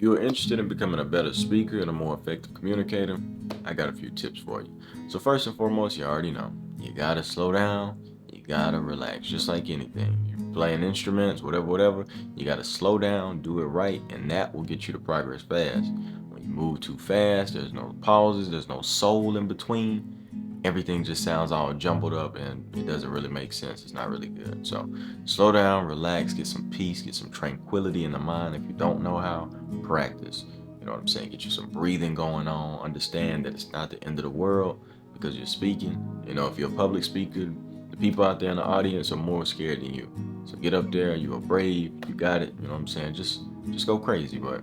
you're interested in becoming a better speaker and a more effective communicator, I got a few tips for you. So first and foremost, you already know, you gotta slow down, you gotta relax, just like anything. You're playing instruments, whatever, you gotta slow down, do it right, and that will get you to progress fast. When you move too fast, there's no pauses, there's no soul in between. Everything just sounds all jumbled up and it doesn't really make sense. It's not really good. So slow down, relax, get some peace, get some tranquility in the mind. If you don't know how, practice. You know what I'm saying? Get you some breathing going on. Understand that it's not the end of the world because you're speaking. You know, if you're a public speaker, the people out there in the audience are more scared than you. So get up there, you are brave, you got it. You know what I'm saying? Just go crazy. But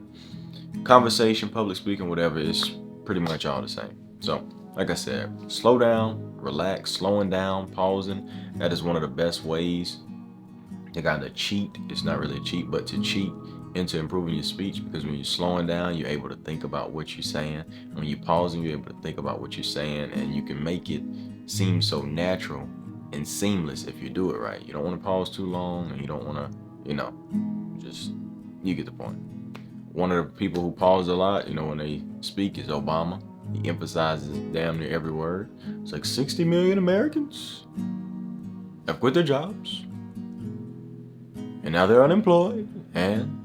conversation, public speaking, whatever, is pretty much all the same. So like I said, slow down, relax. Slowing down, pausing, that is one of the best ways to kind of cheat. It's not really a cheat, but to cheat into improving your speech, because when you're slowing down, you're able to think about what you're saying. When you're pausing, you're able to think about what you're saying, and you can make it seem so natural and seamless if you do it right. You don't want to pause too long, and you don't want to, just, you get the point. One of the people who pause a lot, when they speak, is Obama. He emphasizes damn near every word. It's like 60 million Americans have quit their jobs, and now they're unemployed, and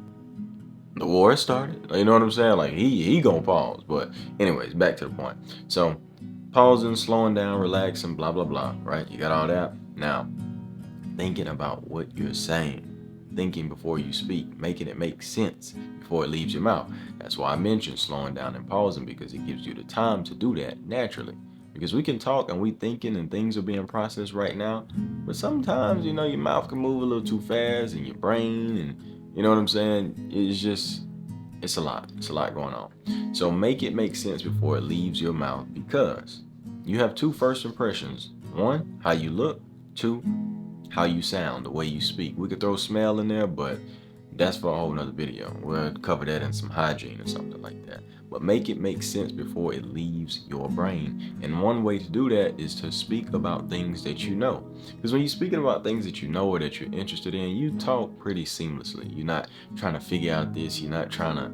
the war has started. You know what I'm saying? Like, he gonna pause. But anyways, back to the point. So pausing, slowing down, relaxing, blah blah blah, right? You got all that. Now, thinking about what you're saying, thinking before you speak, making it make sense before it leaves your mouth. That's why I mentioned slowing down and pausing, because it gives you the time to do that naturally. Because we can talk and we thinking and things are being processed right now, but sometimes, your mouth can move a little too fast, and your brain, and you know what I'm saying? It's a lot. It's a lot going on. So make it make sense before it leaves your mouth, because you have two first impressions. One, how you look. Two, how you sound, the way you speak. We could throw smell in there, but that's for a whole nother video. We'll cover that in some hygiene or something like that. But make it make sense before it leaves your brain. And one way to do that is to speak about things that you know. Because when you're speaking about things that you know or that you're interested in, you talk pretty seamlessly. You're not trying to figure out this. You're not trying to,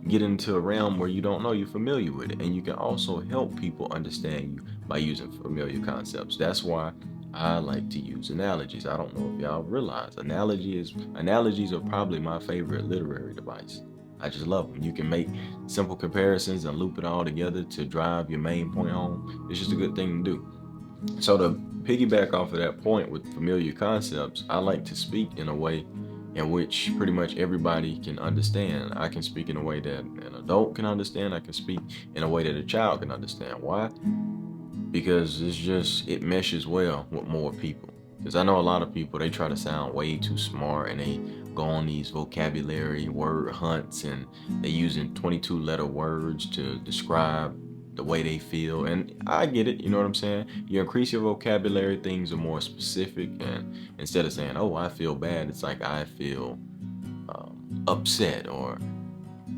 get into a realm where you don't know, you're familiar with it. And you can also help people understand you by using familiar concepts. That's why I like to use analogies. I don't know if y'all realize analogies are probably my favorite literary device. I just love them. You can make simple comparisons and loop it all together to drive your main point home. It's just a good thing to do. So to piggyback off of that point with familiar concepts, I like to speak in a way in which pretty much everybody can understand. I can speak in a way that an adult can understand. I can speak in a way that a child can understand. Why? Because it meshes well with more people. Because I know a lot of people, they try to sound way too smart, and they go on these vocabulary word hunts, and they're using 22-letter words to describe the way they feel. And I get it, you know what I'm saying? You increase your vocabulary, things are more specific, and instead of saying, oh, I feel bad, it's like, I feel upset, or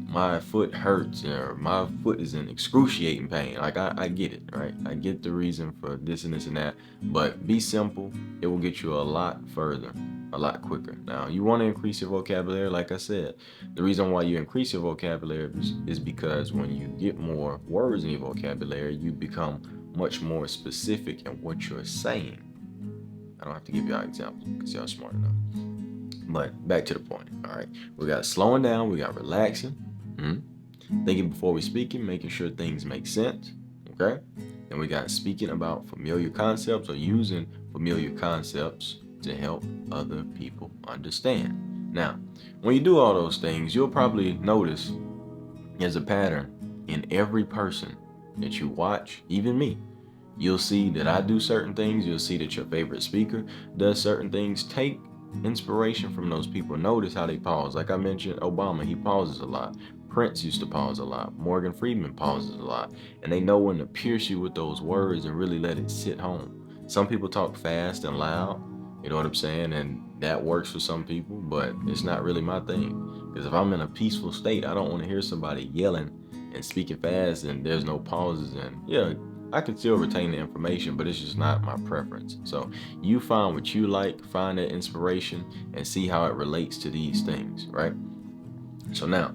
my foot hurts, or my foot is in excruciating pain. Like, I get it, right? I get the reason for this and this and that, but be simple. It will get you a lot further, a lot quicker. Now, you want to increase your vocabulary. Like I said, the reason why you increase your vocabulary is because when you get more words in your vocabulary, you become much more specific in what you're saying. I don't have to give y'all examples because y'all smart enough. But back to the point. All right, we got slowing down, we got relaxing, thinking before we speaking, making sure things make sense. Okay, and we got speaking about familiar concepts, or using familiar concepts to help other people understand. Now, when you do all those things, you'll probably notice there's a pattern in every person that you watch, even me. You'll see that I do certain things. You'll see that your favorite speaker does certain things. Take inspiration from those people. Notice how they pause. Like I mentioned, Obama, he pauses a lot. Prince used to pause a lot. Morgan Freeman pauses a lot. And they know when to pierce you with those words and really let it sit home. Some people talk fast and loud, you know what I'm saying? And that works for some people, but it's not really my thing. Because if I'm in a peaceful state, I don't want to hear somebody yelling and speaking fast and there's no pauses. And yeah, I can still retain the information, but it's just not my preference. So you find what you like, find that inspiration, and see how it relates to these things, right? So now,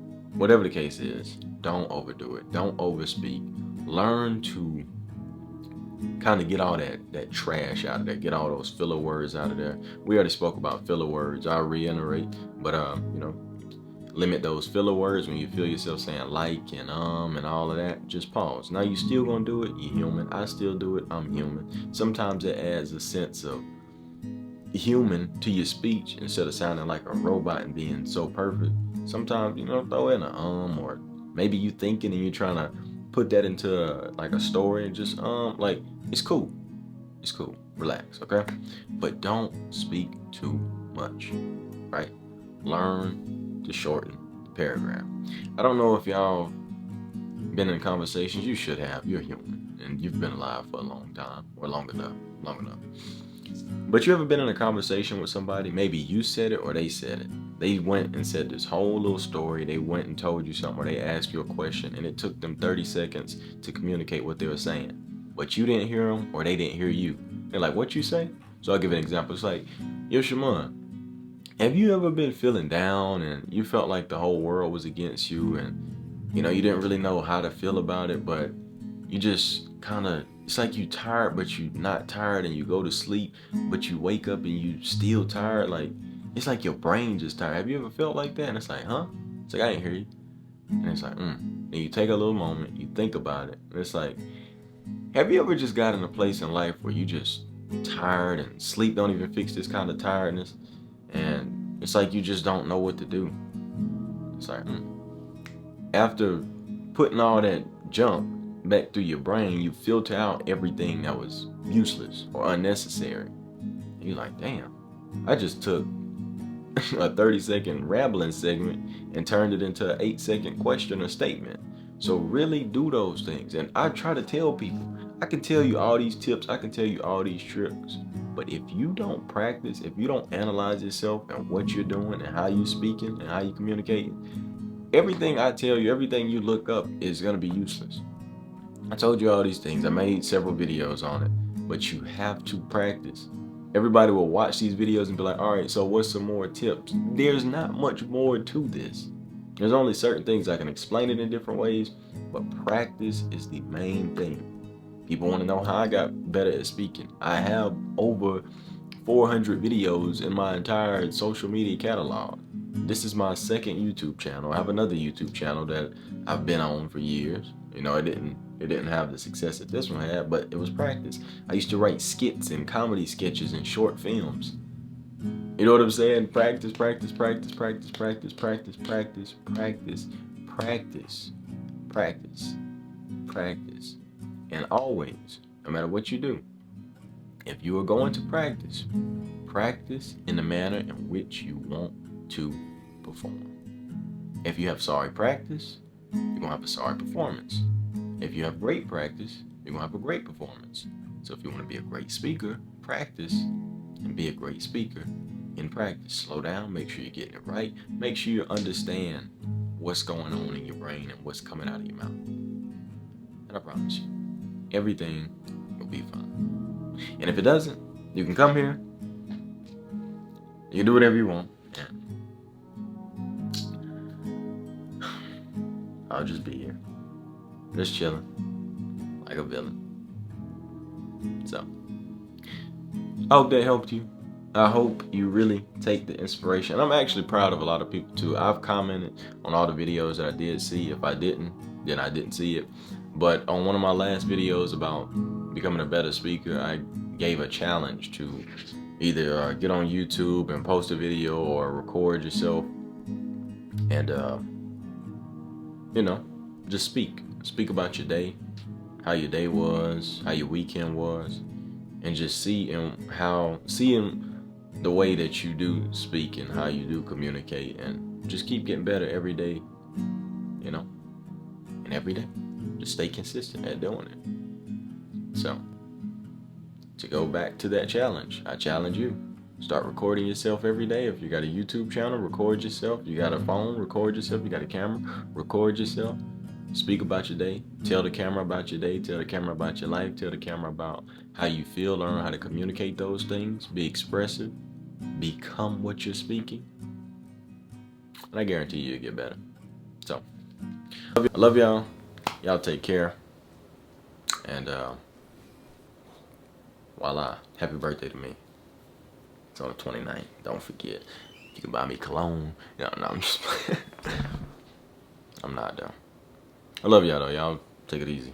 whatever the case is, don't overdo it. Don't overspeak. Learn to kind of get all that trash out of there. Get all those filler words out of there. We already spoke about filler words. I'll reiterate, but limit those filler words when you feel yourself saying like and all of that. Just pause. Now you still gonna do it. You're human. I still do it. I'm human. Sometimes it adds a sense of human to your speech instead of sounding like a robot and being so perfect. Sometimes throw in a or maybe you thinking and you're trying to put that into like a story and just like it's cool. It's cool. Relax, okay? But don't speak too much, right? Learn to shorten the paragraph. I don't know if y'all been in conversations. You should have. You're human and you've been alive for a long time or long enough. But you ever been in a conversation with somebody, maybe you said it or they said it. They went and said this whole little story. They went and told you something or they asked you a question and it took them 30 seconds to communicate what they were saying. But you didn't hear them or they didn't hear you. They're like, what you say? So I'll give an example. It's like, yo, Shimon, have you ever been feeling down and you felt like the whole world was against you and you didn't really know how to feel about it, but you just kind of, it's like you tired, but you not tired, and you go to sleep, but you wake up and you still tired. Like, it's like your brain just tired. Have you ever felt like that? And it's like, huh? It's like, I didn't hear you. And it's like, And you take a little moment, you think about it. And it's like, have you ever just got in a place in life where you just tired and sleep don't even fix this kind of tiredness? And it's like you just don't know what to do. It's like, After putting all that junk back through your brain, you filter out everything that was useless or unnecessary. And you're like, damn, I just took a 30-second rambling segment and turned it into an 8-second question or statement. So really do those things. And I try to tell people, I can tell you all these tips, I can tell you all these tricks, but if you don't practice, if you don't analyze yourself and what you're doing and how you speaking and how you communicating, everything I tell you, everything you look up is going to be useless. I told you all these things. I made several videos on it, but you have to practice. Everybody will watch these videos and be like, all right, so what's some more tips? There's not much more to this. There's only certain things I can explain it in different ways, but practice is the main thing. People want to know how I got better at speaking. I have over 400 videos in my entire social media catalog. This is my second YouTube channel. I have another YouTube channel that I've been on for years. It didn't have the success that this one had, but it was practice. I used to write skits and comedy sketches and short films. You know what I'm saying? Practice, practice, practice, practice, practice, practice, practice, practice, practice, practice, practice. And always, no matter what you do, if you are going to practice, practice in the manner in which you want to perform. If you have sorry practice, you're going to have a sorry performance. If you have great practice, you're going to have a great performance. So if you want to be a great speaker, practice and be a great speaker in practice. Slow down, make sure you're getting it right. Make sure you understand what's going on in your brain and what's coming out of your mouth. And I promise you, everything will be fine. And if it doesn't, you can come here. You can do whatever you want. I'll just be here. Just chilling. Like a villain. So, I hope that helped you. I hope you really take the inspiration. I'm actually proud of a lot of people too. I've commented on all the videos that I did see. If I didn't, then I didn't see it. But on one of my last videos about becoming a better speaker, I gave a challenge to either get on YouTube and post a video or record yourself and just speak about your day, how your day was, how your weekend was, and just seeing the way that you do speak and how you do communicate, and just keep getting better every day, and every day just stay consistent at doing it. So to go back to that challenge, I challenge you, start recording yourself every day. If you got a YouTube channel, record yourself. You got a phone, record yourself. You got a camera, record yourself. Speak about your day. Tell the camera about your day. Tell the camera about your life. Tell the camera about how you feel. Learn how to communicate those things. Be expressive. Become what you're speaking. And I guarantee you'll get better. So, I love y'all. Y'all take care. And voila. Happy birthday to me. It's on the 29th. Don't forget. You can buy me cologne. No, I'm just I'm not though. I love y'all though. Y'all take it easy.